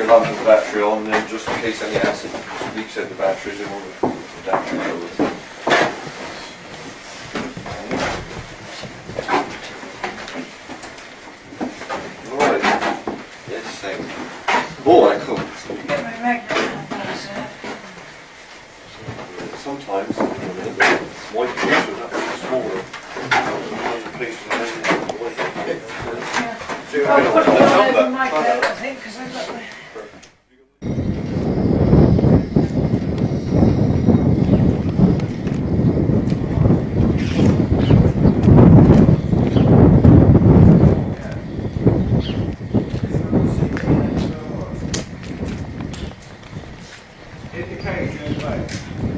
lamp the battery on, and then just in case any acid leaks out the battery, then all the damage will go with it. Alright. Yes, same. Oh, I could. Get my magnet. Sometimes the white pieces are smaller. Sometimes the pieces are white. I'll put it all over my coat, I think, because I've got my...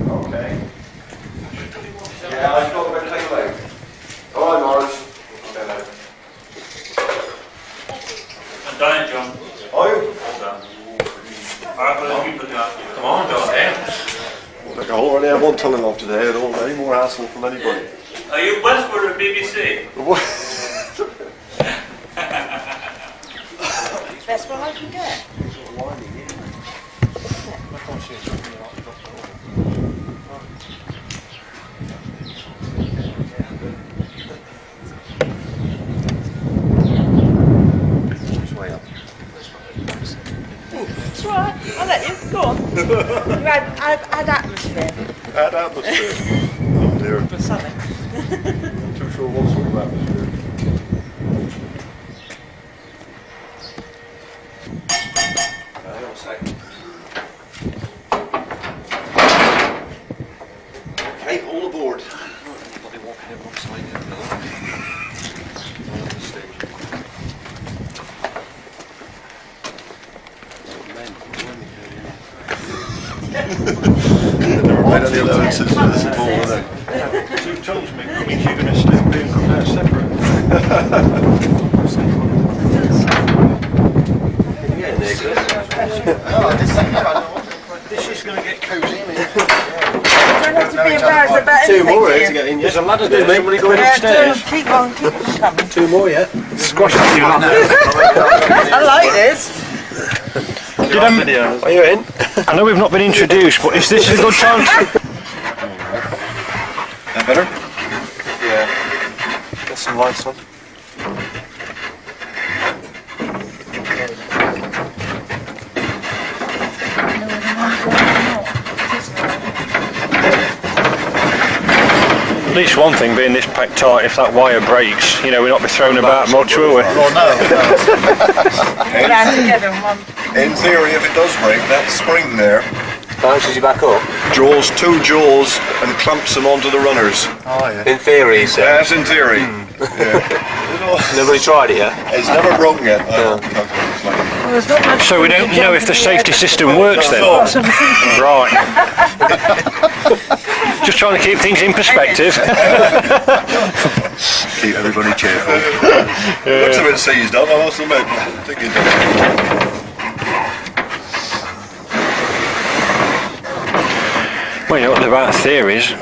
Okay. Yeah, I've got to take away. Alright, Morris. I'm done, John. Are you? All done. Come on, John, then. Look, I already have one telling off today. I don't want any more hassle from anybody. Are you Westward or BBC? Best one I can get. It's alright, I'll let you. Go on. You add atmosphere. Add atmosphere. Oh dear. For something. Not too sure what sort of atmosphere. Hang on a second. Okay, all aboard. Anybody walking in wrong side here? No. Never made any allowances for this ball, were they? 2 tons, mate. That means you're going to step in and come out separate. This is going to get cosy, isn't it? You don't have to be embarrassed about anything. 2 more here to get in. There's a ladder there, mate, when you go Yeah, upstairs. keep on coming. 2 more yet. Squash a few. I like this. Are you in? I know we've not been introduced, but is this a good time? That better? Yeah. Get some lights on. At least one thing being this packed tight, if that wire breaks, you know, we'll not be thrown about much, will we? Oh no. Round together in one. In theory, if it does break, that spring there Bounces you back up. draws 2 jaws and clamps them onto the runners. Oh yeah. In theory, so. That's in theory. Yeah. Nobody tried it yet? It's never broken yet. Well, there's not much So we don't know if the safety system works then? Right. Just trying to keep things in perspective. Keep everybody cheerful. Looks a bit seized up, I must admit. I think it does. Well, you know what about theories?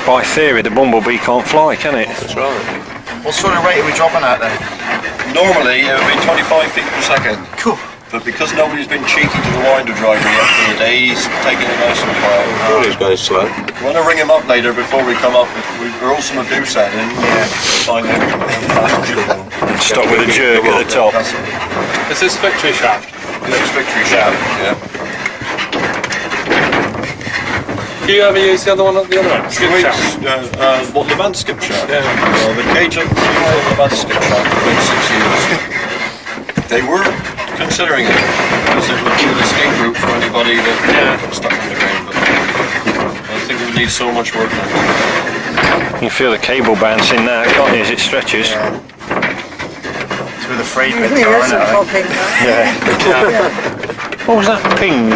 By theory, the bumblebee can't fly, can it? That's right. What sort of rate are we dropping at then? Normally it would be 25 feet per second. Cool. But because nobody's been cheeky to the winder driver yet for the day, he's taking it nice and quiet. He's going slow. We want to ring him up later before we come up. If we roll some abuse at him, find out. Stop with a jerk at the top. Is this victory shaft? Next victory shaft, yeah. Do you ever use the other one at the other end? Skip Wait, shaft? what, Levant skip shaft? Yeah. Well, the cage up the Levant skip shaft for about 6 years. They were considering it because it would be an escape route for anybody that got stuck in the ground, but I think it would need so much work now. You can feel the cable bouncing now, can't you, as it stretches? It's with a freight It bit, really is isn't a it? popping. Yeah. What was that ping?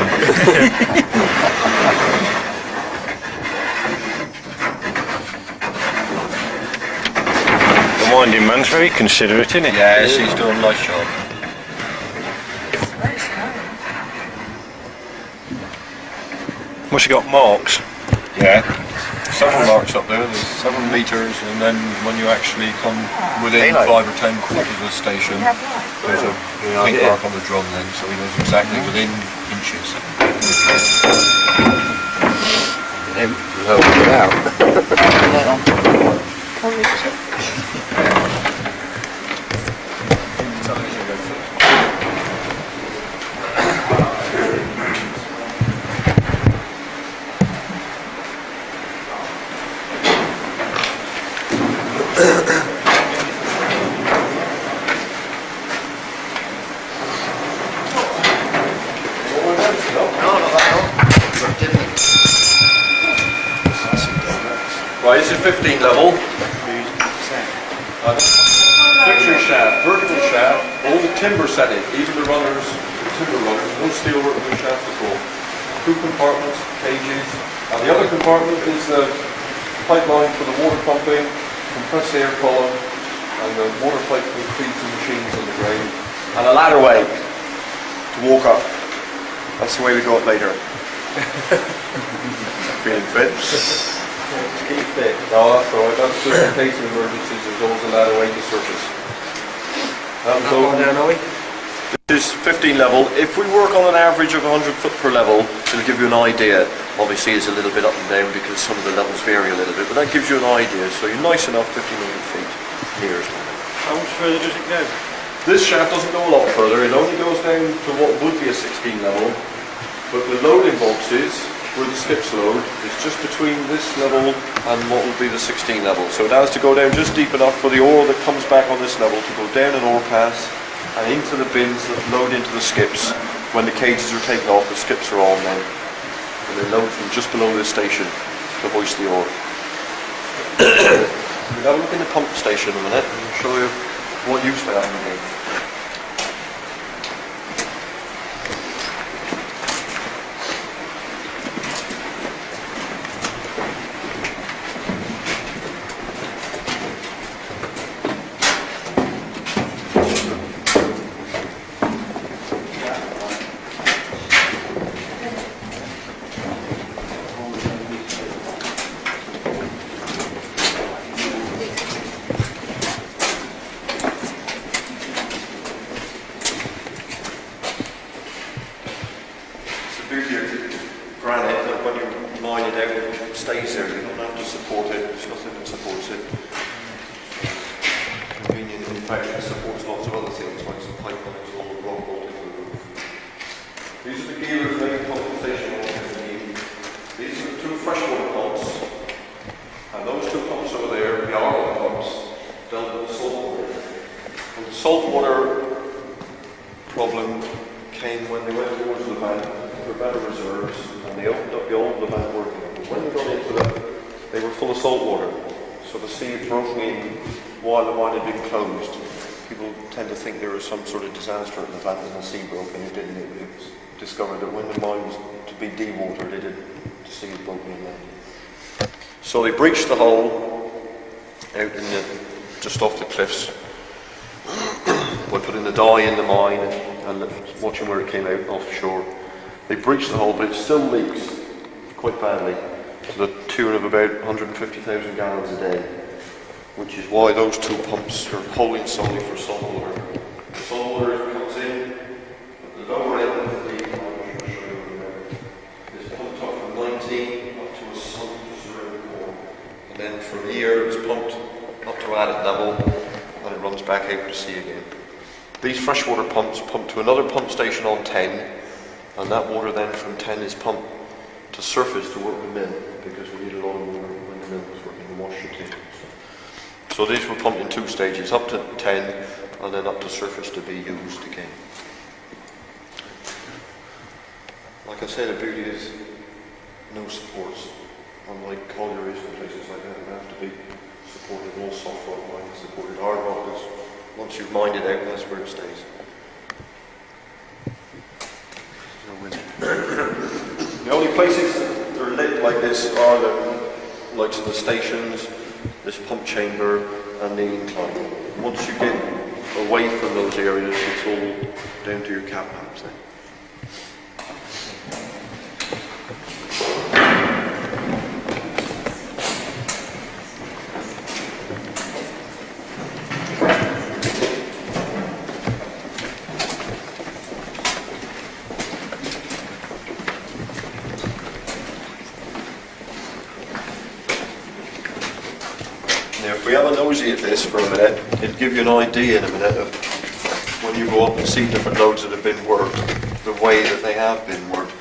The winding man's very considerate, isn't he? Yes, he's doing a nice job. Must have got marks. Yeah. several marks up there. There's several meters, and then when you actually come within Daylight. 5 or 10 feet of the station, there's a pink idea. mark on the drum then, so he knows exactly within inches. Help it out. Right, this is 15 level. Fixture shaft, vertical shaft, all the timber set in, even the runners, the timber runners, no steel work in the shaft at all. 2 compartments, cages, and the other compartment is the pipeline for the water pumping, compressed air column, and the water pipe that feeds the machines on the ground, and a ladder way to walk up. That's the way we go up later. Feeling fit? Keep fit. No, that's alright. That's just in case of emergencies. There's always a ladder way to surface. This is 15 level. If we work on an average of 100 foot per level, it'll give you an idea. Obviously, it's a little bit up and down because some of the levels vary a little bit, but that gives you an idea. So you're nice enough 1,500 feet here. How much further does it go? This shaft doesn't go a lot further. It only goes down to what would be a 16 level, but the loading boxes where the skips load is just between this level and what will be the 16 level. So it has to go down just deep enough for the ore that comes back on this level to go down an ore pass and into the bins that load into the skips. When the cages are taken off, the skips are on then, and they load from just below this station to hoist the ore. We'll have a look in the pump station in a minute and show you what use they have in here. Granite, that when you mine it out, it stays there. You don't have to support it. There's nothing that supports it. Convenient, in fact, it supports lots of other things, like some pipe lines along the rock bolted to the roof. These are the Geevor Tin Mine. These are the 2 freshwater pumps, and those 2 pumps over there, the Parrott pumps, dealt with the salt water. And the salt water problem came when they went towards the bank for better reserves, and they opened up the old Levant working. But when they got into them, they were full of salt water. So the sea had broken in while the mine had been closed. People tend to think there was some sort of disaster at Levant and the sea broke, and it didn't. It was discovered that when the mine was to be dewatered, the sea had broken in then. So they breached the hole out in just off the cliffs by putting the dye in the mine and watching where it came out offshore. They breached the hole, but it still leaks quite badly to the tune of about 150,000 gallons a day, which is why those 2 pumps are holding solely for salt water. The salt water comes in at the lower end of the deep line, which I'll show you in a minute. It's pumped up from 19 up to a sun just around the corner. And then from here it's pumped up to adit level, and it runs back out to sea again. These freshwater pumps pump to another pump station on 10, and that water then from 10 is pumped to surface to work the mill, because we need a lot of water when the mill was working, the wash utilities. So these were pumped in 2 stages, up to 10 and then up to surface to be used again. Like I said, the beauty is no supports. Unlike collieries and places like that, you have to be supported. All soft rock mines supported. Hard rock is, once you've mined it out, that's where it stays. The only places that are lit like this are the likes of the stations, this pump chamber, and the incline. Once you get away from those areas, it's all down to your cap lamps then. Now, if we have a nosy at this for a minute, it'll give you an idea in a minute of when you go up and see different loads that have been worked, the way that they have been worked.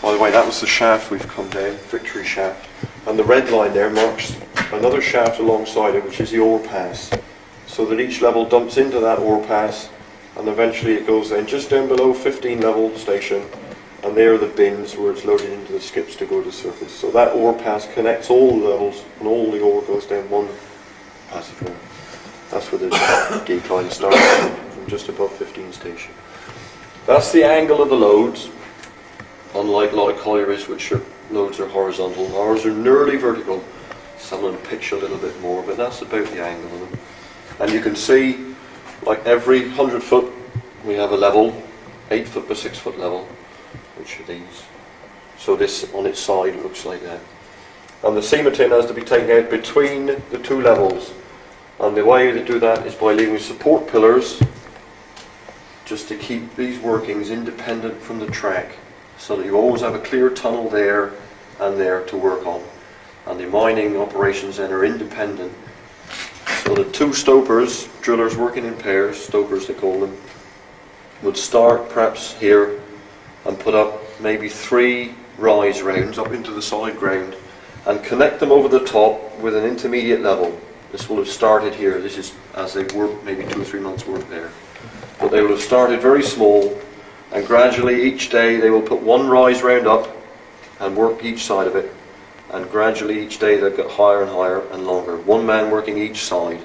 By the way, that was the shaft we've come down, Victory shaft. And the red line there marks another shaft alongside it, which is the ore pass. So that each level dumps into that ore pass, and eventually it goes then just down below 15 level station, and there are the bins where it's loaded into the skips to go to the surface. So that ore pass connects all the levels, and all the ore goes down one passageway. That's where the decline starts, from just above 15 station. That's the angle of the loads, unlike a lot of collieries which loads are horizontal. Ours are nearly vertical. Some of them pitch a little bit more, but that's about the angle of them. And you can see, like every 100 foot, we have a level, 8 foot by 6 foot level, which are these. So this on its side looks like that. And the cementing has to be taken out between the two levels. And the way to do that is by leaving support pillars, just to keep these workings independent from the track, so that you always have a clear tunnel there and there to work on. And the mining operations then are independent. So the two stopers, drillers working in pairs, stopers they call them, would start perhaps here and put up maybe 3 rise rounds up into the solid ground and connect them over the top with an intermediate level. This will have started here. This is as they've worked maybe 2 or 3 months work there. But they will have started very small, and gradually each day they will put 1 rise round up and work each side of it. And gradually each day they'll get higher and higher and longer. 1 man working each side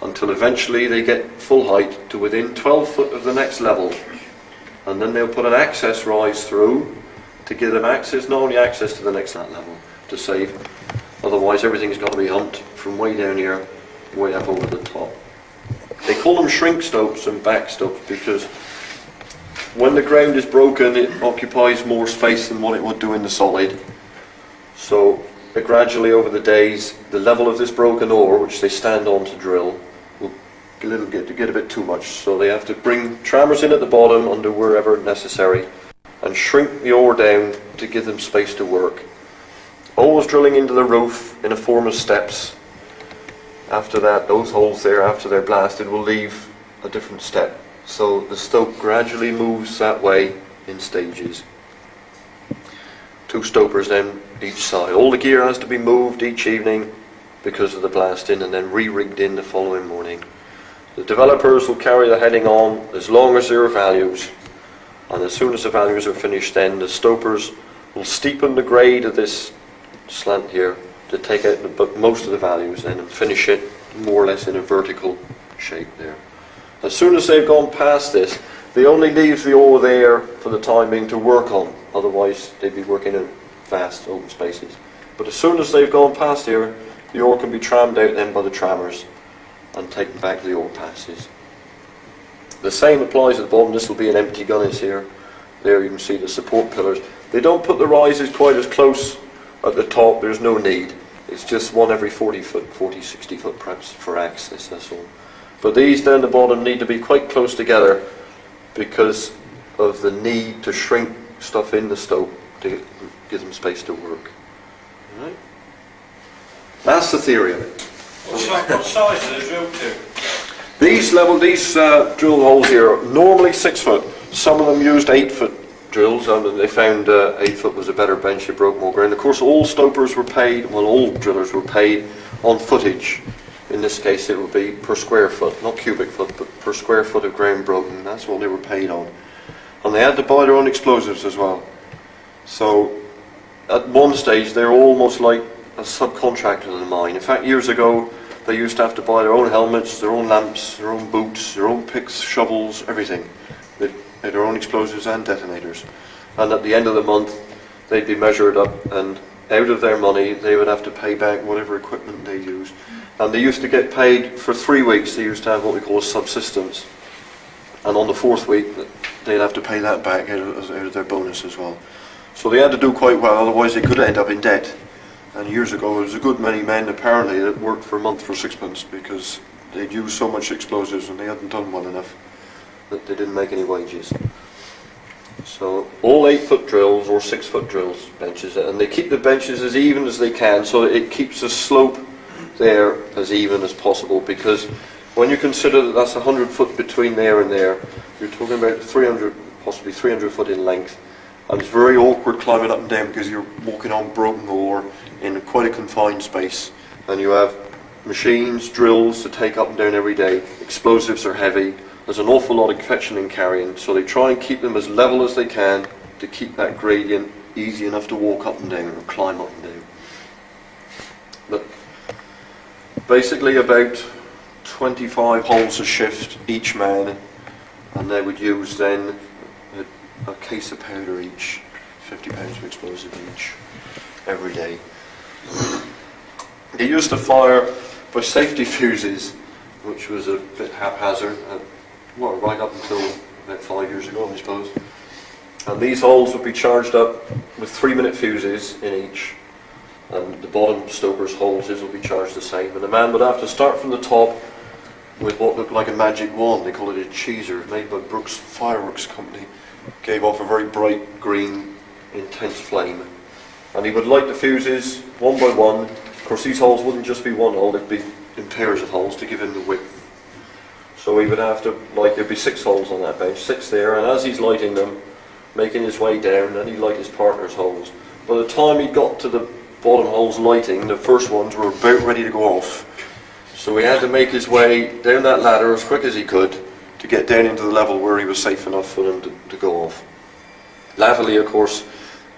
until eventually they get full height to within 12 foot of the next level. And then they'll put an access rise through to give them access, not only access to the next level, to save. Otherwise everything's got to be humped from way down here, way up over the top. They call them shrink stopes and back stopes because when the ground is broken it occupies more space than what it would do in the solid. So gradually over the days, the level of this broken ore, which they stand on to drill, will get a bit too much. So they have to bring trammers in at the bottom under wherever necessary and shrink the ore down to give them space to work. Always drilling into the roof in a form of steps. After that, those holes there, after they're blasted, will leave a different step. So the stope gradually moves that way in stages. 2 stopers then each side. All the gear has to be moved each evening because of the blasting and then re-rigged in the following morning. The developers will carry the heading on as long as there are values, and as soon as the values are finished then the stopers will steepen the grade of this slant here to take out most of the values then and finish it more or less in a vertical shape there. As soon as they've gone past this, they only leave the ore there for the time being to work on, otherwise they'd be working in vast open spaces. But as soon as they've gone past here, the ore can be trammed out then by the trammers and taken back to the ore passes. The same applies at the bottom. This will be an empty gunnis here. There you can see the support pillars. They don't put the rises quite as close at the top, there's no need. It's just 1 every 40 foot, 40, 60 foot perhaps for access, that's all. But these down the bottom need to be quite close together because of the need to shrink stuff in the stope to give them space to work. Right? That's the theory of it. What size are the drill to? These drill holes here are normally 6 foot. Some of them used 8 foot drills, and they found 8 foot was a better bench, it broke more ground. Of course all stopers were paid, well all drillers were paid on footage. In this case it would be per square foot, not cubic foot, but per square foot of ground broken. That's what they were paid on. And they had to buy their own explosives as well. So at one stage they're almost like a subcontractor to the mine. In fact, years ago they used to have to buy their own helmets, their own lamps, their own boots, their own picks, shovels, everything. They had their own explosives and detonators. And at the end of the month they'd be measured up, and out of their money they would have to pay back whatever equipment they used. And they used to get paid for 3 weeks. They used to have what we call a subsistence. And on the 4th week they'd have to pay that back out of their bonus as well. So they had to do quite well, otherwise they could end up in debt. And years ago there was a good many men apparently that worked for a month for 6 months because they'd used so much explosives and they hadn't done well enough that they didn't make any wages. So all 8 foot drills or 6 foot drills, benches, and they keep the benches as even as they can so that it keeps the slope there as even as possible, because when you consider that that's 100 foot between there and there, you're talking about 300, possibly 300 foot in length, and it's very awkward climbing up and down because you're walking on broken ore in quite a confined space, and you have machines, drills to take up and down every day. Explosives are heavy. There's an awful lot of fetching and carrying, so they try and keep them as level as they can to keep that gradient easy enough to walk up and down or climb up and down. But basically about 25 holes a shift each man, and they would use then a case of powder each, 50 pounds of explosive each, every day. They used to fire by safety fuses, which was a bit haphazard, well, right up until about 5 years ago, I suppose. And these holes would be charged up with 3-minute fuses in each, and the bottom stoper's holes will be charged the same. And the man would have to start from the top with what looked like a magic wand. They call it a cheeser, made by Brooks Fireworks Company. Gave off a very bright green, intense flame. And he would light the fuses one by one. Of course, these holes wouldn't just be one hole, they'd be in pairs of holes to give him the width. So he would have to, there'd be 6 holes on that bench, 6 there, and as he's lighting them, making his way down, and he'd light his partner's holes. By the time he got to the bottom holes lighting, the first ones were about ready to go off. So he had to make his way down that ladder as quick as he could to get down into the level where he was safe enough for them to go off. Latterly, of course,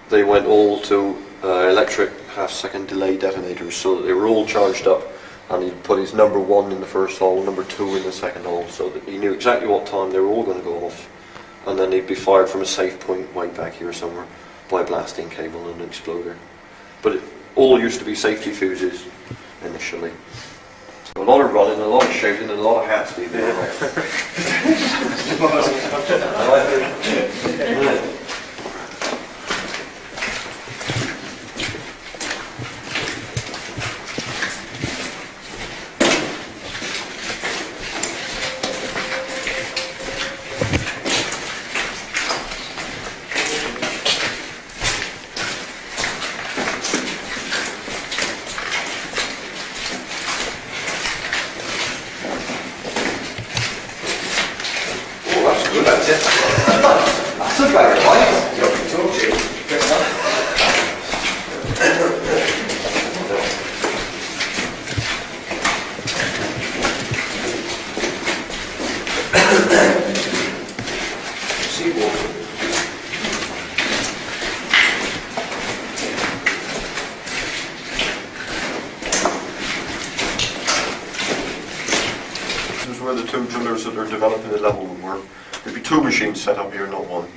they went all to electric half-second delay detonators, so that they were all charged up, and he put his number 1 in the first hole, number 2 in the second hole, so that he knew exactly what time they were all going to go off, and then they'd be fired from a safe point way back here somewhere by a blasting cable and an exploder. But it all used to be safety fuses initially. So a lot of running, a lot of shouting, and a lot of hats being there. That's a better light. Told you. Seawater. This is where the 2 drillers that are developing the level would work. There'd be 2 machines set up here, not 1.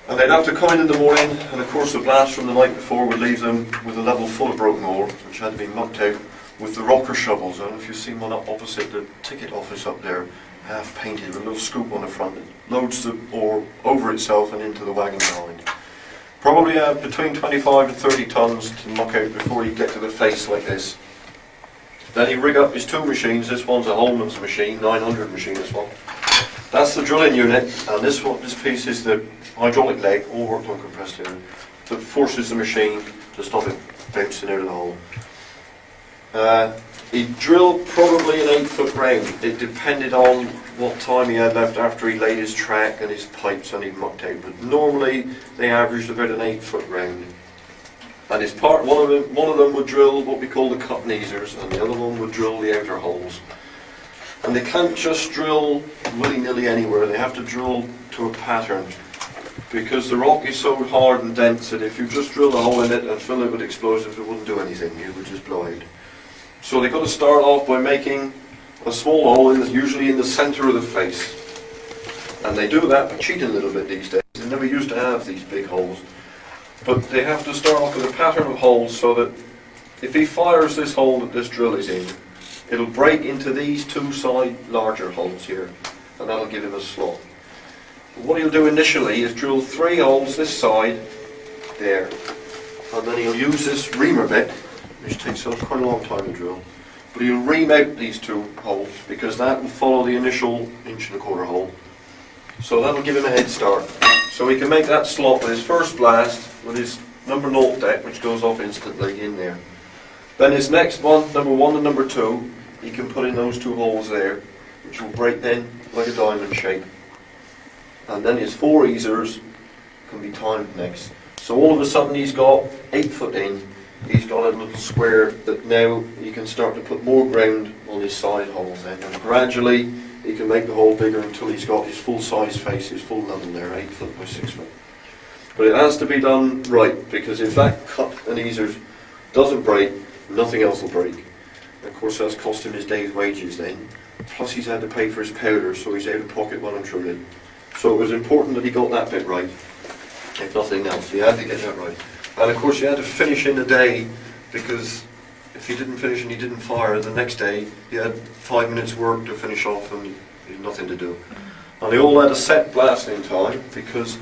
And they'd have to come in the morning, and of course the blast from the night before would leave them with a level full of broken ore, which had to be mucked out with the rocker shovels. I don't know if you've seen one up opposite the ticket office up there, half painted with a little scoop on the front. It loads the ore over itself and into the wagon behind. Probably between 25 and 30 tons to muck out before you get to the face like this. Then he rig up his 2 machines. This one's a Holman's machine, 900 machine, this one. That's the drilling unit, and this piece is the hydraulic leg, all worked on compressed air, that forces the machine to stop it bouncing out of the hole. He'd drill probably an 8-foot round. It depended on what time he had left after he laid his track and his pipes and he'd mucked out, but normally they averaged about an 8-foot round. And his one of them would drill what we call the cut kneesers, and the other one would drill the outer holes. And they can't just drill willy-nilly anywhere, they have to drill to a pattern, because the rock is so hard and dense that if you just drill a hole in it and fill it with explosives, it wouldn't do anything, it would just blow out. So they've got to start off by making a small hole, usually in the centre of the face. And they do that by cheating a little bit these days. They never used to have these big holes. But they have to start off with a pattern of holes so that if he fires this hole that this drill is in, it'll break into these 2 side larger holes here, and that'll give him a slot. What he'll do initially is drill 3 holes this side, there, and then he'll use this reamer bit, which takes quite a long time to drill, but he'll ream out these 2 holes, because that will follow the initial 1.25 hole. So that'll give him a head start. So he can make that slot with his first blast, with his number 0 deck, which goes off instantly in there. Then his next one, number 1 and number 2, he can put in those 2 holes there, which will break then like a diamond shape. And then his 4 easers can be timed next. So all of a sudden he's got 8 foot in, he's got a little square that now he can start to put more ground on his side holes then. And gradually he can make the hole bigger until he's got his full size face, his full level there, 8 foot by 6 foot. But it has to be done right, because if that cut and easers doesn't break, nothing else will break. And of course that's cost him his day's wages then. Plus he's had to pay for his powder, so he's out of pocket well and truly. So it was important that he got that bit right, if nothing else. He had to get that right. And of course he had to finish in a day, because if he didn't finish and he didn't fire, the next day he had 5 minutes work to finish off and he had nothing to do. And they all had a set blasting time, because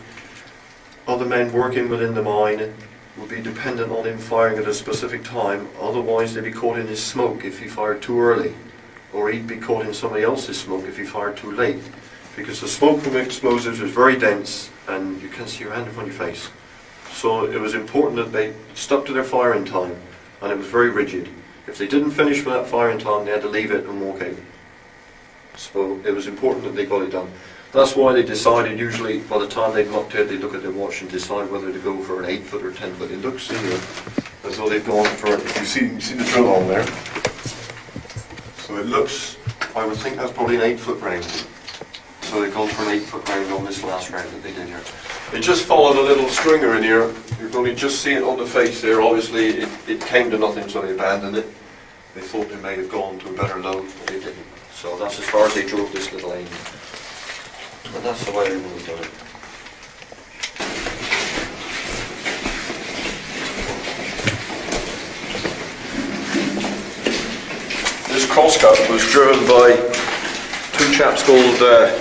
other men working within the mine would be dependent on him firing at a specific time, otherwise they'd be caught in his smoke if he fired too early, or he'd be caught in somebody else's smoke if he fired too late, because the smoke from explosives was very dense and you can't see your hand in front of your face. So it was important that they stuck to their firing time, and it was very rigid. If they didn't finish for that firing time, they had to leave it and walk out. So it was important that they got it done. That's why they decided, usually by the time they'd locked out, they'd look at their watch and decide whether to go for an 8 foot or 10 foot. It looks as though they've gone for, if you see the drill on there. So it looks, I would think that's probably an 8 foot round. So they've gone for an 8 foot round on this last round that they did here. They just followed a little stringer in here. You're going to just see it on the face there. Obviously it came to nothing, so they abandoned it. They thought they may have gone to a better load, but they didn't. So that's as far as they drove this little aim. And that's the way they would have done it. This crosscut was driven by 2 chaps called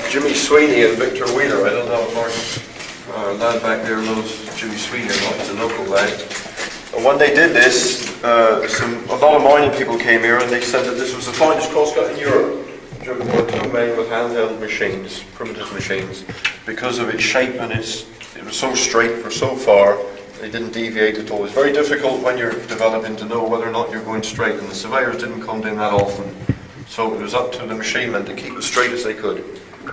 Jimmy Sweeney and Victor Wheeler. I don't know if our lad back there knows Jimmy Sweeney or not. He's a local lad. And when they did this, a lot of mining people came here and they said that this was the finest crosscut in Europe, driven by 2 men with handheld machines, primitive machines, because of its shape and it was so straight for so far. They didn't deviate at all. It's very difficult when you're developing to know whether or not you're going straight, and the surveyors didn't come down that often. So it was up to the machine men to keep as straight as they could.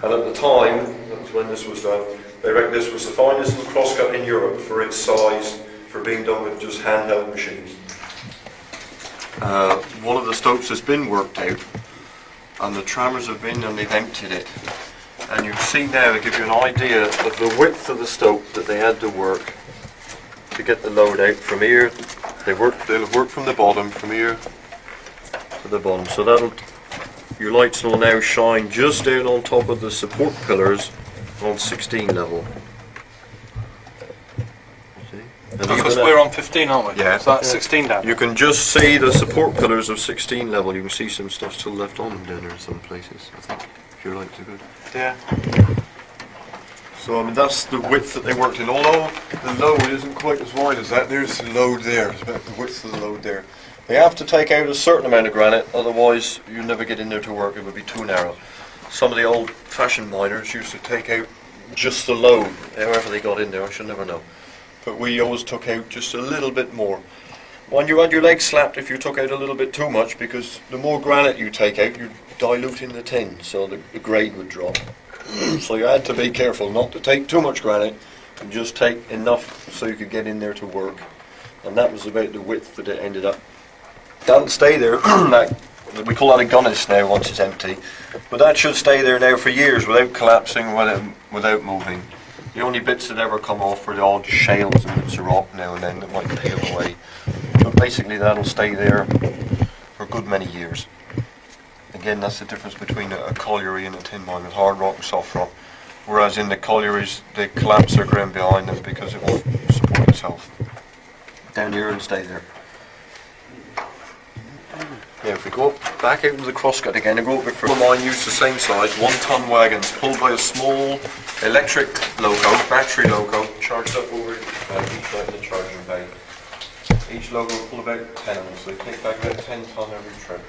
And at the time, that's when this was done, they reckon this was the finest little crosscut in Europe for its size, for being done with just handheld machines. One of the stopes has been worked out, and the trammers have been and they've emptied it. And you can see now, to give you an idea of the width of the stope that they had to work to get the load out from here. They'll work from the bottom, from here to the bottom. So your lights will now shine just down on top of the support pillars on 16 level. Because we're on 15, aren't we? Yeah. So that's 16 down. You can just see the support pillars of 16 level. You can see some stuff still left on them down there in some places, I think, if your lights are good. Yeah. So I mean that's the width that they worked in, although the load isn't quite as wide as that. There's the load there, it's about the width of the load there. They have to take out a certain amount of granite, otherwise you never get in there to work, it would be too narrow. Some of the old fashioned miners used to take out just the load, however they got in there, I should never know. But we always took out just a little bit more. When you had your legs slapped if you took out a little bit too much, because the more granite you take out, you're diluting the tin, so the grade would drop. So you had to be careful not to take too much granite and just take enough so you could get in there to work. And that was about the width that it ended up. Doesn't stay there. We call that a gunnis now once it's empty. But that should stay there now for years without collapsing, without moving. The only bits that ever come off are the odd shales and bits of rock now and then that might peel away. But basically that'll stay there for a good many years. Again, that's the difference between a colliery and a tin mine with hard rock and soft rock. Whereas in the collieries, they collapse their ground behind them because it won't support itself. Down here and stay there. Yeah, if we go back out into the crosscut again and go over for the mine used the same size, 1 ton wagons pulled by a small electric loco, battery loco, charged up over each side of the charging bay. Each loco will pull about 10 of them, so they take back about 10 ton every trip.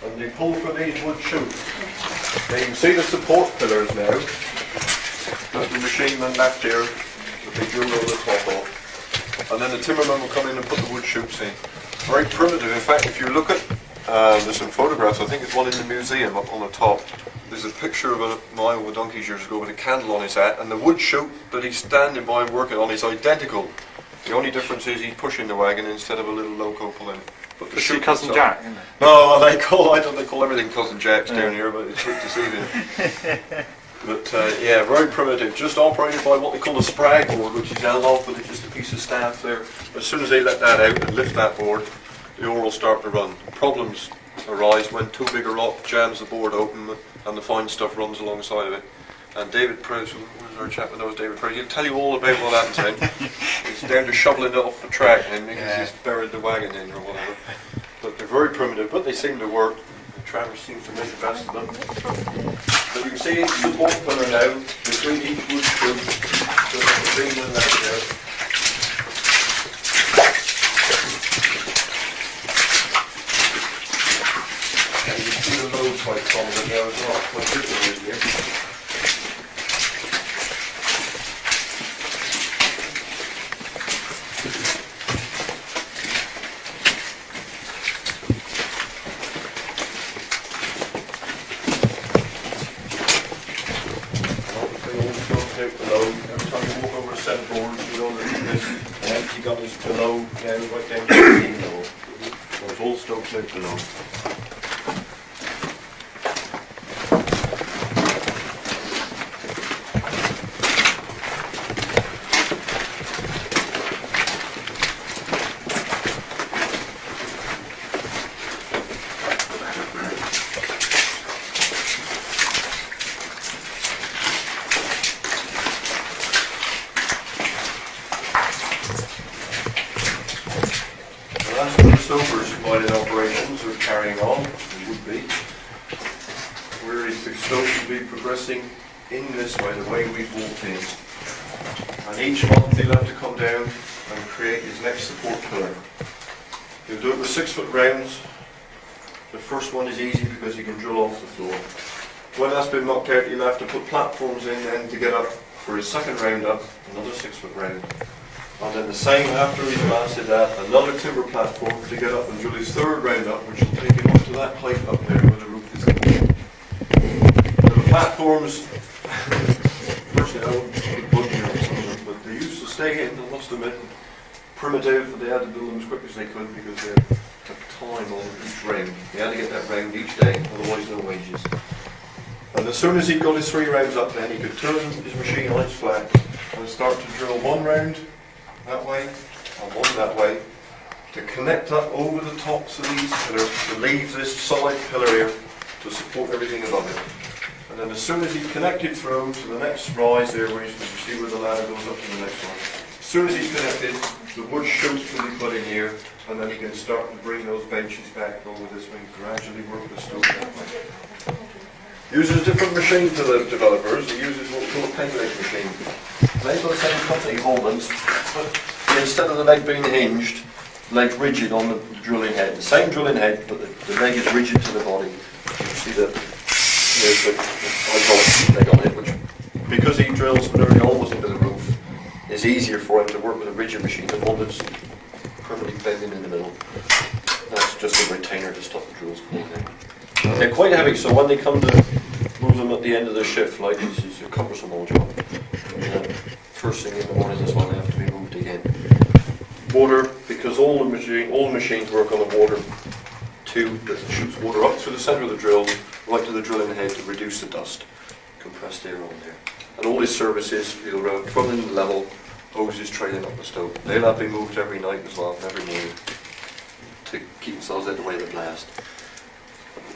And they pull for these wood chutes. Now you can see the support pillars now that the machine man left here that they drilled over the top of. And then the timberman will come in and put the wood chutes in. Very primitive. In fact, if you look at, there's some photographs, I think it's one in the museum up on the top. There's a picture of a mine with donkeys years ago with a candle on his hat, and the wood chute that he's standing by and working on is identical. The only difference is he's pushing the wagon instead of a little loco pulling it. But the chute Cousin itself- Jack, isn't it? No, I don't they call everything Cousin Jack's down here, but it's good to see them. But yeah, very primitive, just operated by what they call a sprag board, which is held off with just a piece of staff there. As soon as they let that out and lift that board, the ore will start to run. Problems arise when too big a rock jams the board open and the fine stuff runs alongside of it. And David Prowse, who was our chap that knows David Prowse, he'll tell you all about what happens then. He's down to shoveling it off the track and because he's buried the wagon in or whatever. But they're very primitive, but they seem to work. Travis seems to make the best of them. But you can see each support pillar now, between each wood scoop, so the beam and that there. And you can see the load quite prominent there as well, quite different here. Gun is below, now right down to the level. So it's all stokes out below. That's what the stopers mining operations are carrying on, it would be. Where the stope would be progressing in this way, the way we've walked in. And each month he'll have to come down and create his next support pillar. He'll do it with 6 foot rounds. The first one is easy because you can drill off the floor. When that's been knocked out, he'll have to put platforms in then to get up for his second round up, another 6 foot round. And then the same after he's blasted that, another timber platform to get up and drill his third round up, which will take him up to that height up there where the roof is. Now the platforms, unfortunately I wouldn't put buggy on some of them, but they used to stay in, I must admit, primitive, but they had to build them as quick as they could because they had time on each round. They had to get that round each day, otherwise no wages. And as soon as he got his 3 rounds up then, he could turn his machine on its flat and start to drill 1 round that way and 1 that way to connect up over the tops of these pillars to leave this solid pillar here to support everything above it. And then as soon as he's connected through to the next rise there, where you see where the ladder goes up to the next one, as soon as he's connected, the wood chute can be put in here and then he can start to bring those benches back over this way and gradually work the stove that way. Uses a different machine to the developers. He uses what we call a peg leg machine. They've got the same company, Holman's, but instead of the leg being hinged, the leg's rigid on the drilling head. The same drilling head, but the leg is rigid to the body. You see there's the hydraulic leg on it, which, because he drills nearly almost into the roof, is easier for him to work with a rigid machine than one that's permanently bending in the middle. That's just a retainer to stop the drills falling in. They're quite heavy, so when they come to move them at the end of their shift, like this is a cumbersome old job. First thing in the morning as well, they have to be moved again. Water, because all the machines work on the water tube that shoots water up through the centre of the drill, right to the drilling head to reduce the dust. Compressed air on there. And all his services, he'll run from the level, hoses trailing up the stove. They'll have to be moved every night as well, every morning, to keep themselves out of the way of the blast.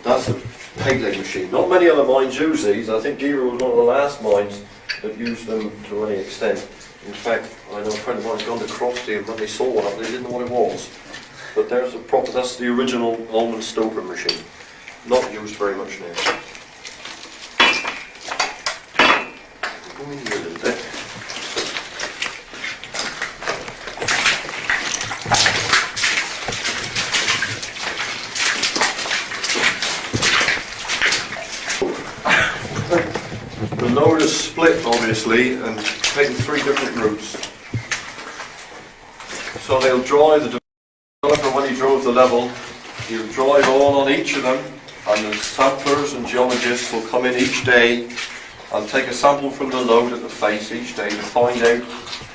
That's a peg leg machine. Not many other mines use these. I think Geevor was one of the last mines that used them to any extent. In fact, I know a friend of mine has gone to Crofty and when they saw one up, they didn't know what it was. But there's a proper, that's the original Ullman stoper machine. Not used very much now. Go in here a little bit. The load is split obviously and taken 3 different routes. So they'll drive the developer when he drove the drive on each of them, and the samplers and geologists will come in each day and take a sample from the load at the face each day to find out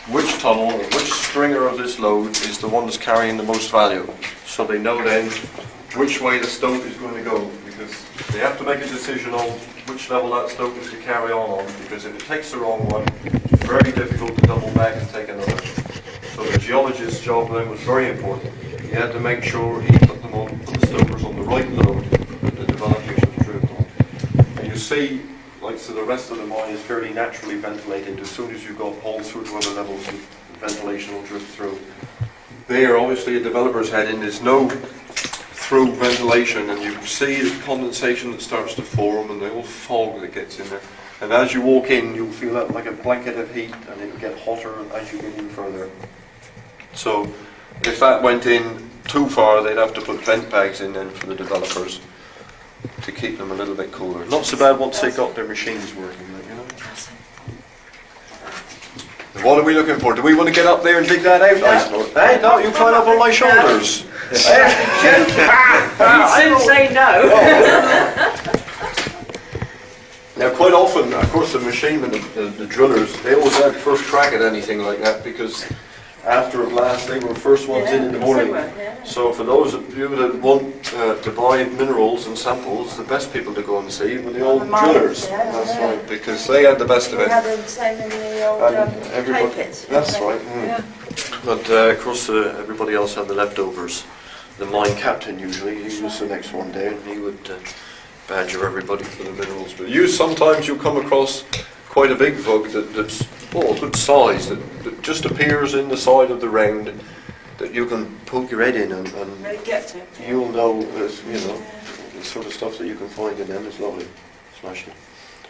which tunnel or which stringer of this load is the one that's carrying the most value. So they know then which way the stope is going to go, because they have to make a decision on which level that stope is to carry on, because if it takes the wrong one, it's very difficult to double back and take another. So the geologist's job then was very important. He had to make sure he put the stopers on the right load that the developers should drift on. And you see, like, so the rest of the mine is fairly naturally ventilated. As soon as you go holes through to other levels, the ventilation will drift through. There, obviously, a developer's head in, there's no through ventilation, and you see the condensation that starts to form and the old fog that gets in there. And as you walk in, you'll feel that like a blanket of heat, and it'll get hotter as you get in further. So, if that went in too far, they'd have to put vent bags in then for the developers to keep them a little bit cooler. Not so bad once they got their machines working, you know. What are we looking for? Do we want to get up there and dig that out? No. Hey, no, you climb up on my shoulders. I didn't say no. Now, quite often, of course, the machinemen, the drillers, they always had first crack at anything like that, because after a blast, they were the first ones in the morning. So for those of you that want to buy minerals and samples, the best people to go and see were the old drillers. That's right, because they had the best of it. We had the same in the old clay pits. That's right. But of course, everybody else had the leftovers. The mine captain usually, he was the next one there, and he would badger everybody for the minerals. But sometimes you come across quite a big vug that's a good size, that just appears in the side of the round, that you can poke your head in and you'll know, the sort of stuff that you can find in them is lovely. Smashing.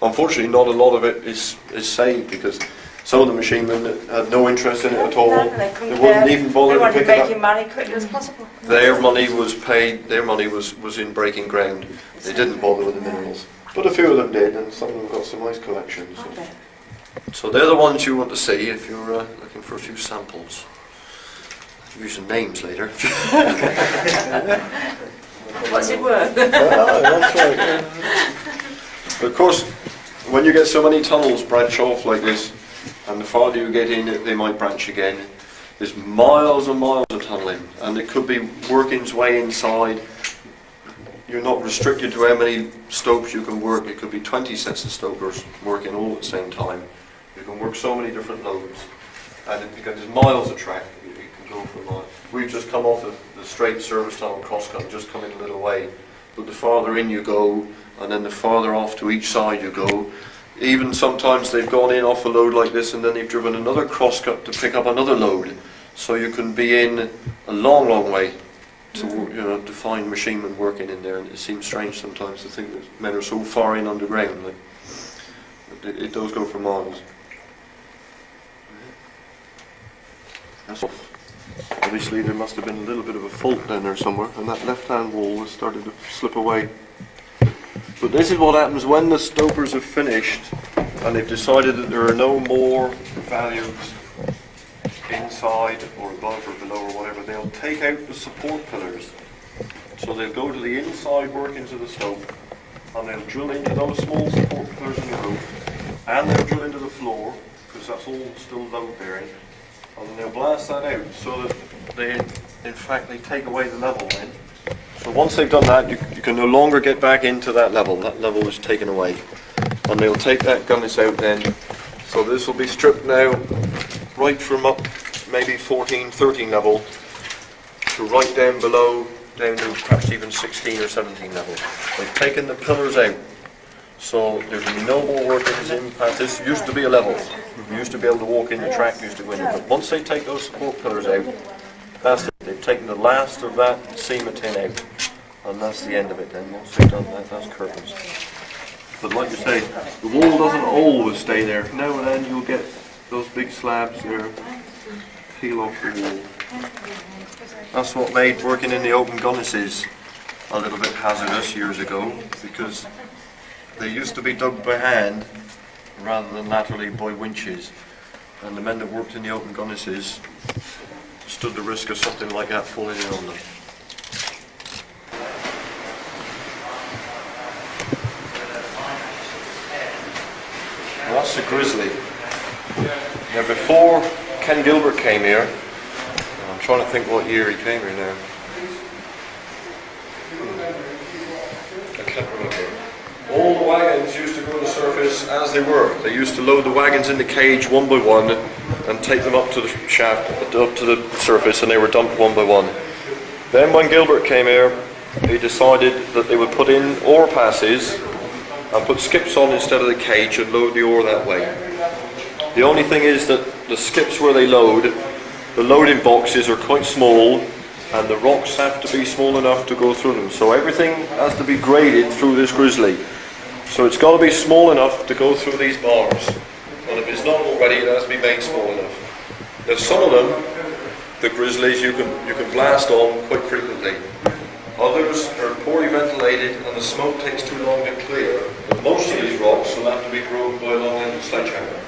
Unfortunately, not a lot of it is saved, because some of the machinemen had no interest in it at all. They wouldn't even bother to pick it up. They wanted making money quickly as possible. Their money was paid, their money was in breaking ground. They didn't bother with the minerals. But a few of them did, and some of them got some nice collections. So they're the ones you want to see if you're looking for a few samples. I'll give you some names later. What's it worth? That's right. But of course, when you get so many tunnels branch off like this, and the farther you get in, they might branch again. There's miles and miles of tunneling, and it could be workings way inside. You're not restricted to how many stopes you can work. It could be 20 sets of stopers working all at the same time. You can work so many different loads, and there's miles of track. You can go for miles. We've just come off the straight service tunnel crosscut, just come in a little way. But the farther in you go, and then the farther off to each side you go. Even sometimes they've gone in off a load like this, and then they've driven another crosscut to pick up another load. So you can be in a long, long way to find machinemen working in there, and it seems strange sometimes to think that men are so far in underground. Like, it does go for miles. That's off. Obviously there must have been a little bit of a fault down there somewhere, and that left-hand wall has started to slip away. But this is what happens when the stopers have finished and they've decided that there are no more values inside or above or below or whatever. They'll take out the support pillars. So they'll go to the inside workings of the stope, and they'll drill into those small support pillars in the roof, and they'll drill into the floor, because that's all still load bearing, and then they'll blast that out so that they take away the level then. So once they've done that, you can no longer get back into that level. That level is taken away. And they'll take that gunnis out then. So this will be stripped now right from up maybe 14, 13 level to right down below, down to perhaps even 16 or 17 level. They've taken the pillars out. So there's no more workings in past. This used to be a level. You used to be able to walk in, the track used to go in. But once they take those support pillars out, that's it. They've taken the last of that seam of tin out, and that's the end of it then. Once they've done that, that's curtains. But like you say, the wall doesn't always stay there. Now and then you'll get those big slabs there peel off the wall. That's what made working in the open gunnises a little bit hazardous years ago, because they used to be dug by hand rather than laterally by winches, and the men that worked in the open gunnises stood the risk of something like that falling in on them. that's a grizzly. Now before Ken Gilbert came here, I'm trying to think what year he came here now. I can't remember. All the wagons used to go to the surface as they were. They used to load the wagons in the cage one by one and take them up to the shaft, up to the surface, and they were dumped one by one. Then when Gilbert came here, he decided that they would put in ore passes and put skips on instead of the cage and load the ore that way. The only thing is that the skips where they load, the loading boxes are quite small and the rocks have to be small enough to go through them. So everything has to be graded through this grizzly. So it's got to be small enough to go through these bars. And if it's not already, it has to be made small enough. Now some of them, the grizzlies, you can blast on quite frequently. Others are poorly ventilated and the smoke takes too long to clear. But most of these rocks will have to be broken by a long-ended sledgehammer.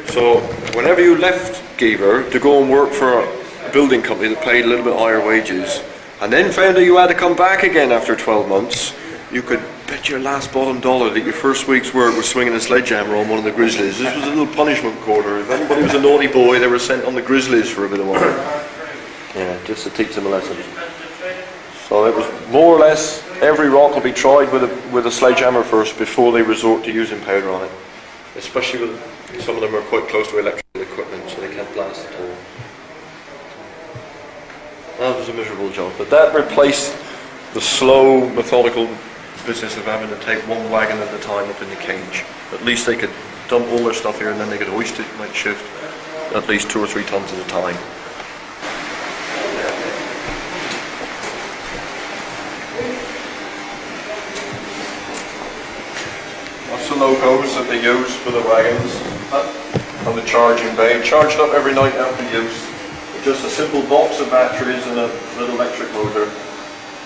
So whenever you left Geevor to go and work for a building company that paid a little bit higher wages, and then found that you had to come back again after 12 months, you could bet your last bottom dollar that your first week's work was swinging a sledgehammer on one of the grizzlies. This was a little punishment quarter. If anybody was a naughty boy, they were sent on the grizzlies for a bit of while. Yeah, just to teach them a lesson. So it was more or less every rock will be tried with a sledgehammer first before they resort to using powder on it. Especially with some of them are quite close to electrical equipment, so they can't blast at all. That was a miserable job, but that replaced the slow, methodical business of having to take one wagon at a time up in the cage. At least they could dump all their stuff here and then they could hoist it night shift at least 2 or 3 tons at a time. That's the locos that they use for the wagons and the charging bay, charged up every night after use. Just a simple box of batteries and a little electric motor.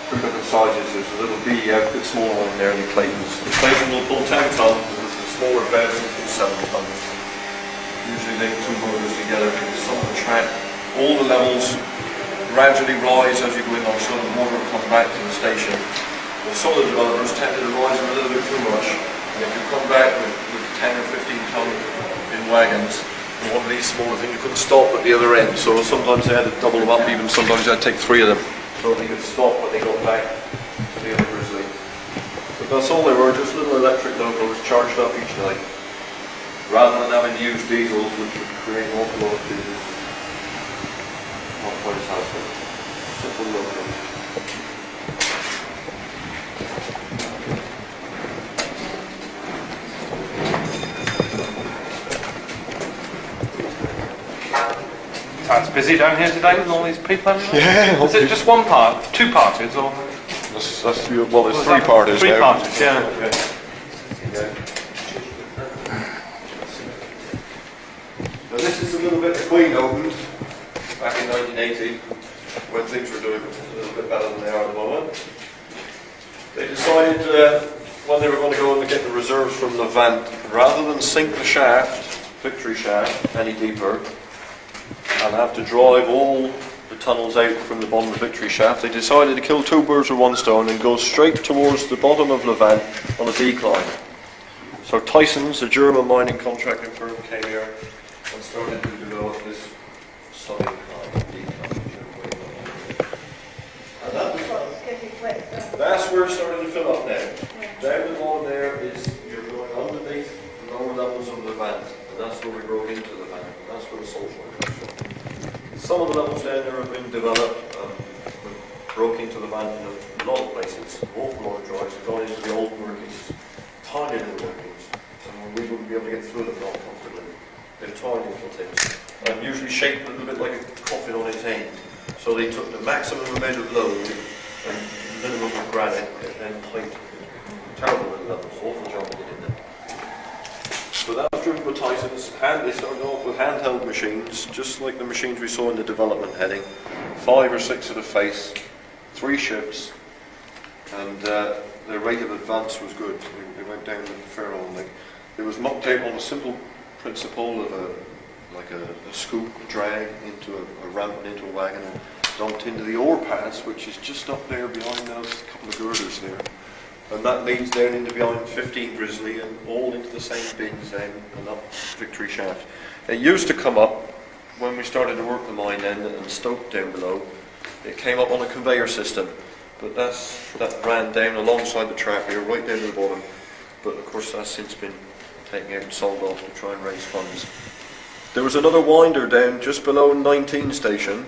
2 different sizes. There's a little B outfit, smaller one there, and the Claytons. The Clayton will pull 10 tons, the smaller beds will pull 7 tons. Usually link 2 motors together to some of the track. All the levels gradually rise as you go in on, so the water will come back to the station. Well, some of the developers tended to rise a little bit too much. And if you come back with 10 or 15 ton in wagons, and one of these smaller things, you couldn't stop at the other end. So sometimes they had to double them up, even sometimes they had to take 3 of them. So they could stop when they got back to the other grizzly. But that's all they were, just little electric locos charged up each night. Rather than having to use diesels, which would create an awful lot of diesel. Not quite as helpful. Simple locos. It's busy down here today with all these people. Yeah. Is it just one part, 2 parties, or? Well, there's 3 parties 3 now. parties, yeah. Now this is a little bit the Queen opened back in 1980 when things were doing a little bit better than they are at the moment. They decided when they were going to go and get the reserves from Levant, rather than sink the shaft, Victory shaft, any deeper, and have to drive all the tunnels out from the bottom of the Victory shaft, they decided to kill 2 birds with 1 stone and go straight towards the bottom of Levant on a decline. So Tyson's, a German mining contracting firm, came here and started to develop this solid decline. And that's where it started to fill up now. Down the bottom there is, you're going underneath the lower levels of Levant, and that's where we broke into Levant, and that's where the salt water comes from. Some of the levels down there have been developed, broke into Levant in a lot of places. An awful lot of drives have gone into the old workings, tiny little workings, and we wouldn't be able to get through them not comfortably. They're tiny little things, and usually shaped a little bit like a coffin on its end. So they took the maximum amount of load and minimum of granite and then piped terrible little levels, awful job they did there. So that was driven with Tyson's. They started off with handheld machines, just like the machines we saw in the development heading. 5 or 6 at a face, 3 ships, and their rate of advance was good. They went down a fair old length. It was mucked out on a simple principle of a scoop drag into a ramp and into a wagon and dumped into the ore pass, which is just up there behind those couple of girders there. And that leads down into behind 15 Grizzly and all into the same bins then and up Victory Shaft. It used to come up when we started to work the mine then and Stope down below. It came up on a conveyor system, but that ran down alongside the track here, right down to the bottom. But of course that's since been taken out and sold off to try and raise funds. There was another winder down just below 19 station,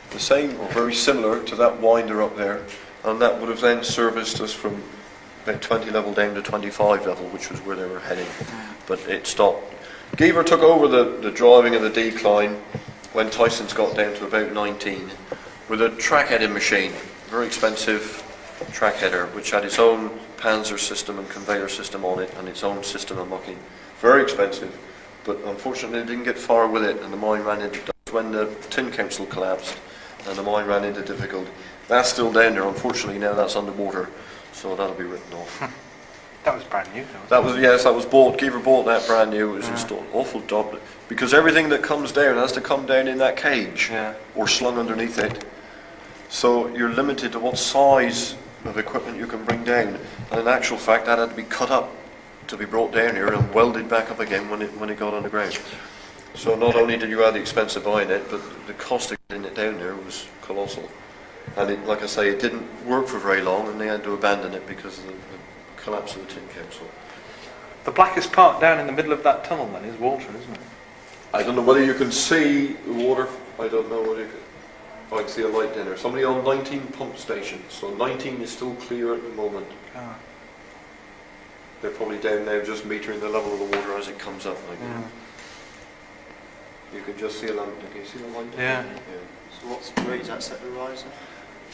the same or very similar to that winder up there, and that would have then serviced us from about 20 level down to 25 level, which was where they were heading, but it stopped. Geevor took over the driving of the decline when Tyson's got down to about 19 with a track heading machine, very expensive track header, which had its own Panzer system and conveyor system on it and its own system of mucking. Very expensive, but unfortunately it didn't get far with it, and the mine ran into when the Tin Council collapsed and the mine ran into difficulty. That's still down there, unfortunately now that's underwater, so that'll be written off. That was brand new. That was bought. Geevor bought that brand new. It was installed. Awful job, because everything that comes down has to come down in that cage or slung underneath it. So you're limited to what size of equipment you can bring down. And in actual fact, that had to be cut up to be brought down here and welded back up again when it got underground. So not only did you have the expense of buying it, but the cost of getting it down there was colossal. And it, like I say, it didn't work for very long, and they had to abandon it because of the collapse of the Tin Council. The blackest part down in the middle of that tunnel then is water, isn't it? I don't know whether you can see the water. I don't know whether you can. I can see a light down there. Somebody on 19 pump station. So 19 is still clear at the moment. Ah. They're probably down now just metering the level of the water as it comes up. Like that. You can just see a lamp. Can you see the light? Yeah. So what's where is that set the horizon?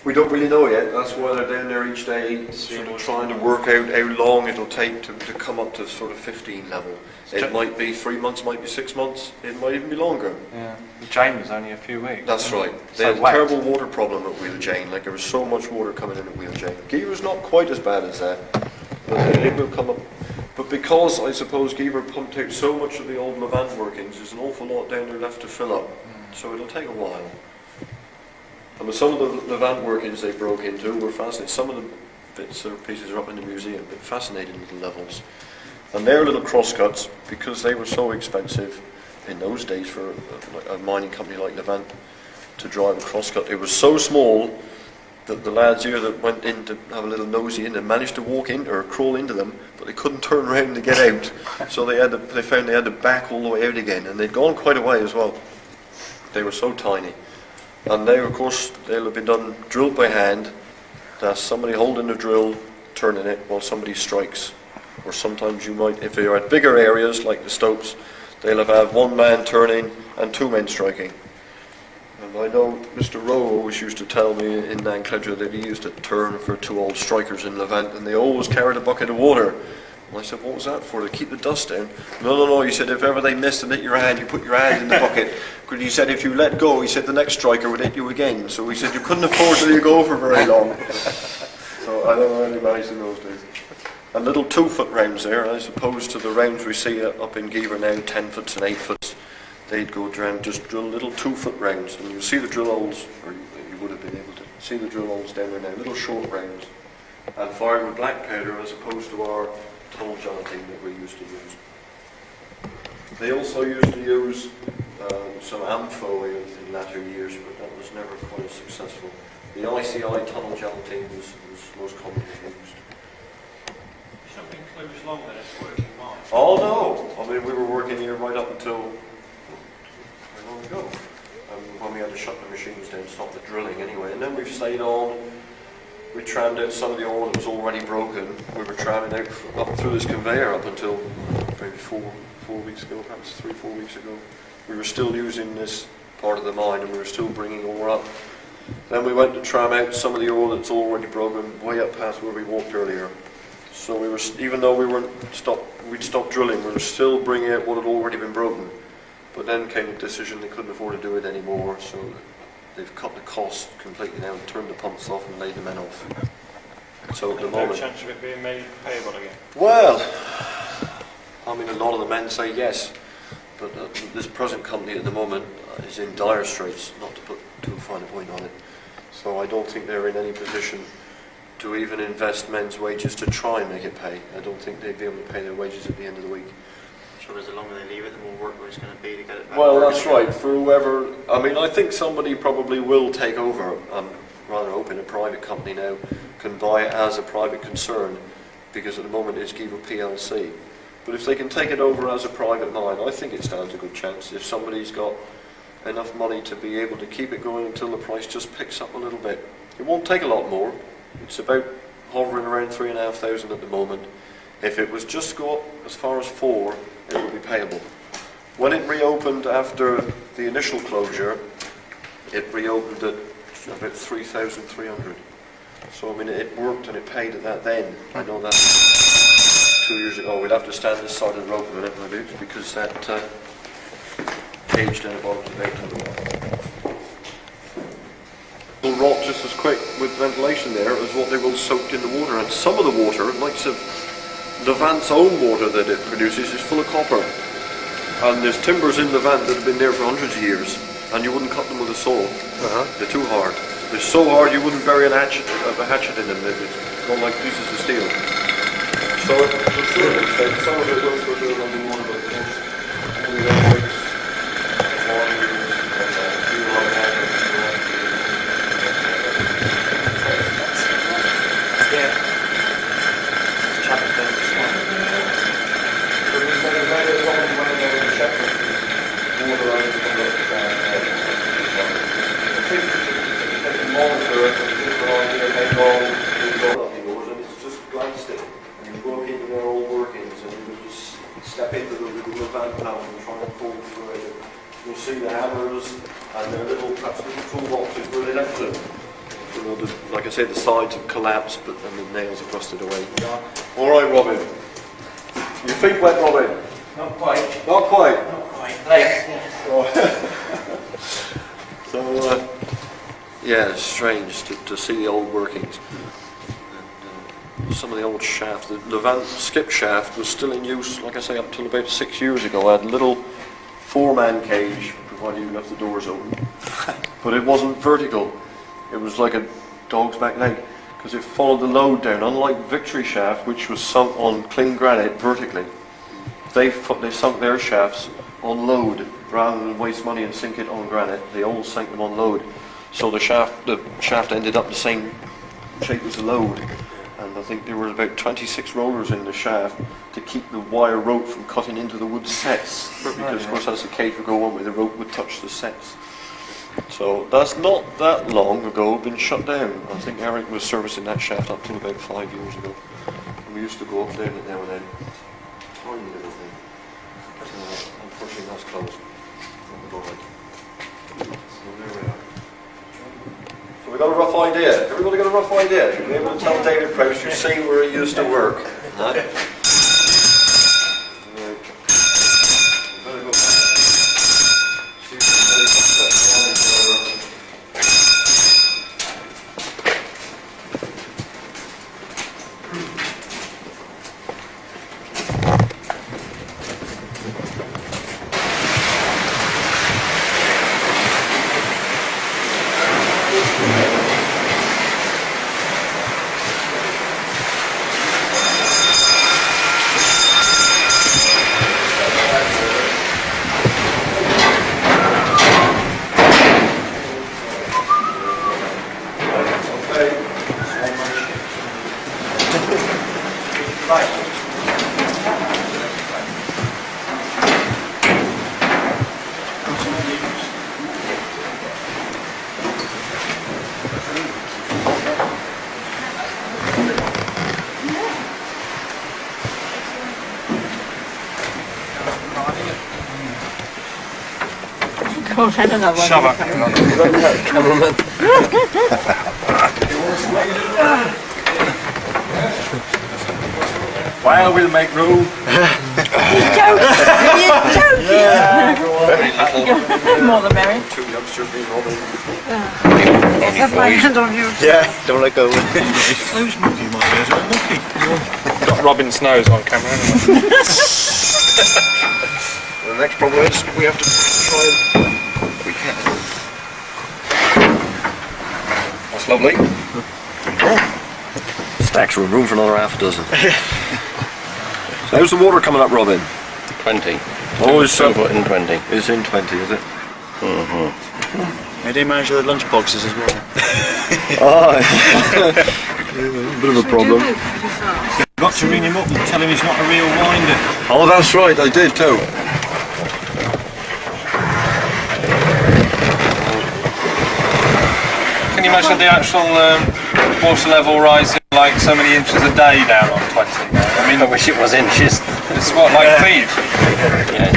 We don't really know yet. That's why they're down there each day, sort of trying to work out how long it'll take to come up to sort of 15 level. It might be 3 months, might be 6 months, it might even be longer. Yeah. The Jane was only a few weeks. That's right. They had a terrible water problem at Wheel Jane, like there was so much water coming in at Wheel Jane. Geevor's not quite as bad as that, but it will come up. But because I suppose Geevor pumped out so much of the old Levant workings, there's an awful lot down there left to fill up. So it'll take a while. And with some of the Levant workings they broke into were fascinating. Some of the bits or pieces are up in the museum, but fascinating little levels. And their little crosscuts, because they were so expensive in those days for a mining company like Levant to drive a crosscut, it was so small that the lads here that went in to have a little nosy in and managed to walk in or crawl into them, but they couldn't turn around to get out. So they found they had to back all the way out again, and they'd gone quite a way as well. They were so tiny. And they, of course, they'll have been drilled by hand. That's somebody holding the drill, turning it while somebody strikes. Or sometimes you might, if they're at bigger areas like the Stopes, they'll have one man turning and 2 men striking. And I know Mr. Rowe always used to tell me in Nancledra that he used to turn for 2 old strikers in Levant, and they always carried a bucket of water. And I said, what was that for? To keep the dust down? No, he said, if ever they missed and hit your hand, you put your hand in the bucket. Because he said, if you let go, he said, the next striker would hit you again. So he said, you couldn't afford to let go for very long. So I don't know any guys in those days. And little 2-foot rounds there, as opposed to the rounds we see up in Geevor now, 10 foots and 8 foots. They'd go around, just drill little 2-foot rounds. And you'll see the drill holes, or you would have been able to see the drill holes down there now, little short rounds. And fired with black powder as opposed to our tunnel gelatine that we used to use. They also used to use some ampho in latter years, but that was never quite as successful. The ICI tunnel gelatine was most commonly used. Something clues long that it's working mine. Oh no! I mean, we were working here right up until how long ago? When we had to shut the machines down, stop the drilling anyway, and then we've stayed on. We trammed out some of the ore that was already broken. We were tramming out up through this conveyor up until maybe 4 weeks ago, perhaps 3-4 weeks ago. We were still using this part of the mine, and we were still bringing ore up. Then we went to tram out some of the ore that's already broken, way up past where we walked earlier. So we were, even though we'd stopped drilling, we were still bringing out what had already been broken. But then came the decision they couldn't afford to do it anymore, so they've cut the cost completely now and turned the pumps off and laid the men off. So at the moment, No chance of it being made payable again? well, I mean, a lot of the men say yes, but this present company at the moment is in dire straits, not to put too fine a point on it. So I don't think they're in any position to even invest men's wages to try and make it pay. I don't think they'd be able to pay their wages at the end of the week. Sure, as the longer they leave it, the more work it's going to be to get it back. Well, that's right. For whoever, I mean, I think somebody probably will take over. I'm rather hoping a private company now can buy it as a private concern, because at the moment it's Geevor PLC. But if they can take it over as a private mine, I think it stands a good chance. If somebody's got enough money to be able to keep it going until the price just picks up a little bit. It won't take a lot more. It's about hovering around 3,500 at the moment. If it was just go up as far as 4, it would be payable. When it reopened after the initial closure, it reopened at about 3,300. So I mean, it worked and it paid at that then. I know that 2 years ago. We'd have to stand this side of the rope a minute, my dudes, because that cage down the bottom of the bait will rot just as quick with ventilation there as what they will soaked in the water. And some of the water, like Levant's own water that it produces, is full of copper. And there's timbers in Levant that have been there for hundreds of years, and you wouldn't cut them with a saw. They're too hard. They're so hard you wouldn't bury a hatchet in them. It's not like pieces of steel. So to a certain extent, some of it will go down on the water, but most only that breaks. It's just glanced it, and you go into their old workings, and you just step into the Levant now and try and pull through it. You'll see the hammers and their perhaps little toolboxes where they left them. You know, like I said, the sides have collapsed, and the nails have rusted away. Yeah. All right, Robin. Your feet wet, Robin? Not quite. Not quite. Not quite. Legs, yeah. So, yeah, it's strange to see the old workings. And, some of the old shaft, the Levant skip shaft was still in use, like I say, up until about 6 years ago. I had a little 4-man cage, provided you left the doors open. But it wasn't vertical. It was like a dog's back leg, because it followed the load down. Unlike Victory shaft, which was sunk on clean granite vertically, they sunk their shafts on load rather than waste money and sink it on granite. They all sank them on load. So the shaft ended up the same shape as the load, and I think there were about 26 rollers in the shaft to keep the wire rope from cutting into the wood sets, because of course as the cage would go one way, the rope would touch the sets. So that's not that long ago been shut down. I think Eric was servicing that shaft up till about 5 years ago. And we used to go up there now and then. Tiny little thing. Unfortunately that's closed. So there we are. So we got a rough idea. Everybody got a rough idea? You'll be able to tell David Prowse you've seen where he used to work. Huh? Right. We better go back. See if Oh, I don't know what Shove it. Cameraman. Well, we'll make room. You're joking. More than merry. two youngsters being robbed. I have my hand on you. Yeah, don't let go. Got Robin's nose on camera anyway. The next problem is we have to try and... We can. That's lovely. Excellent, room for another half a dozen. So how's the water coming up, Robin? 20. Oh, it's 2 foot in 20. It's in 20, is it? They do manage the lunch boxes as well. Ah, bit of a problem. You've got to ring him up and tell him he's not a real winder. Oh, that's right, I did too. Can you imagine the actual water level rising like so many inches a day down on 20? I mean, I wish it was inches. it's what, like feet? Yeah.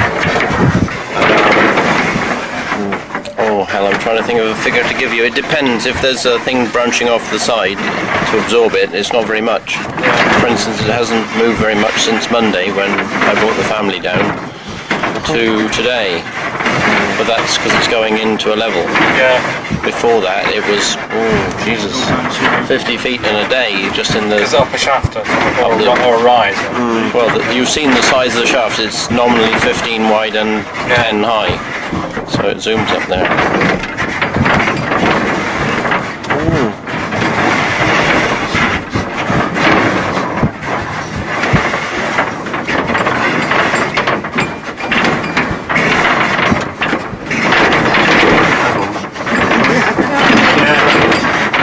Oh hell, I'm trying to think of a figure to give you. It depends. If there's a thing branching off the side to absorb it, it's not very much. For instance, it hasn't moved very much since Monday when I brought the family down to today. But that's because it's going into a level. Yeah. Before that, it was, oh Jesus, 50 feet in a day, just in the... It's up a shaft or a rise. Well, you've seen the size of the shaft. It's nominally 15 wide and 10 high. So it zooms up there.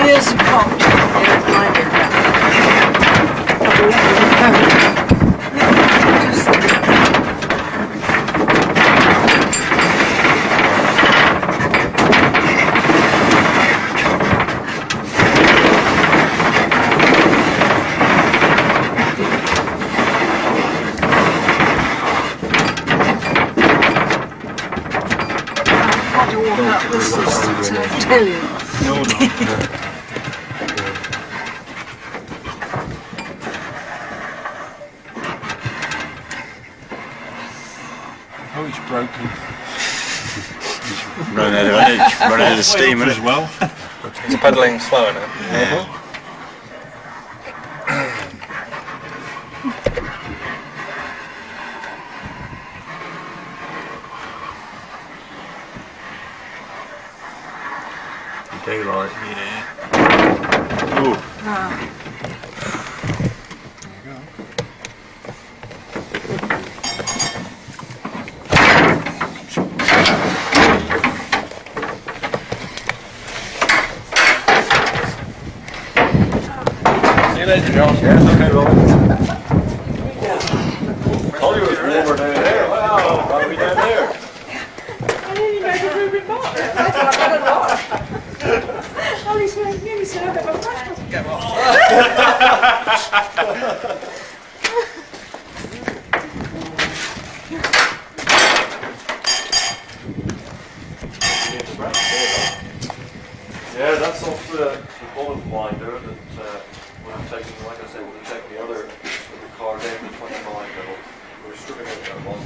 Here's a pot. Here's mine in that. I've got to walk up the system to tell you. Oh, it's broken. Running out of steam, as well. It's pedalling slower now. Daylight. Yeah. Ooh. See you later, Josh. Yeah, okay, Robin. Told you it was warmer down there. Wow, why are we down there? I nearly made a Ruben Martin. That's what I've had a lot. Oh, he's nearly said I've got my flash. Get on. Yeah, that's off the bottom winder that when I'm taking, like I said, when I take the other car down to 29 level, we're stripping out that one.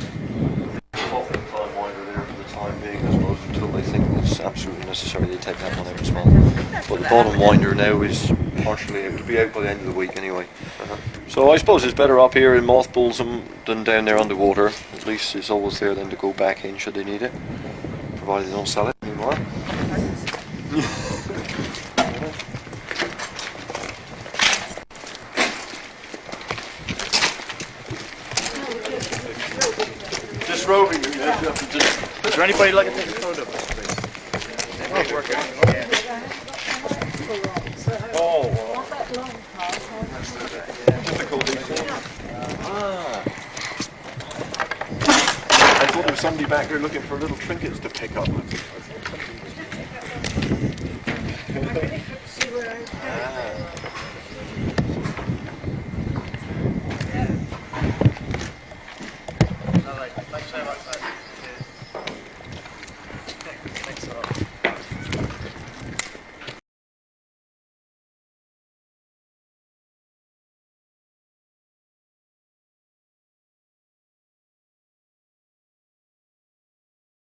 Top incline winder there for the time being, I suppose, until they think it's absolutely necessary they take that one out as well. But the bottom winder now is partially out, to be out by the end of the week anyway. So I suppose it's better up here in mothballs than down there underwater. At least it's always there then to go back in should they need it, provided they don't sell it anymore. Just roving, you have to just... Is there anybody like to take a photo of us, please? Oh, difficulty. I thought there was somebody back there looking for little trinkets to pick up.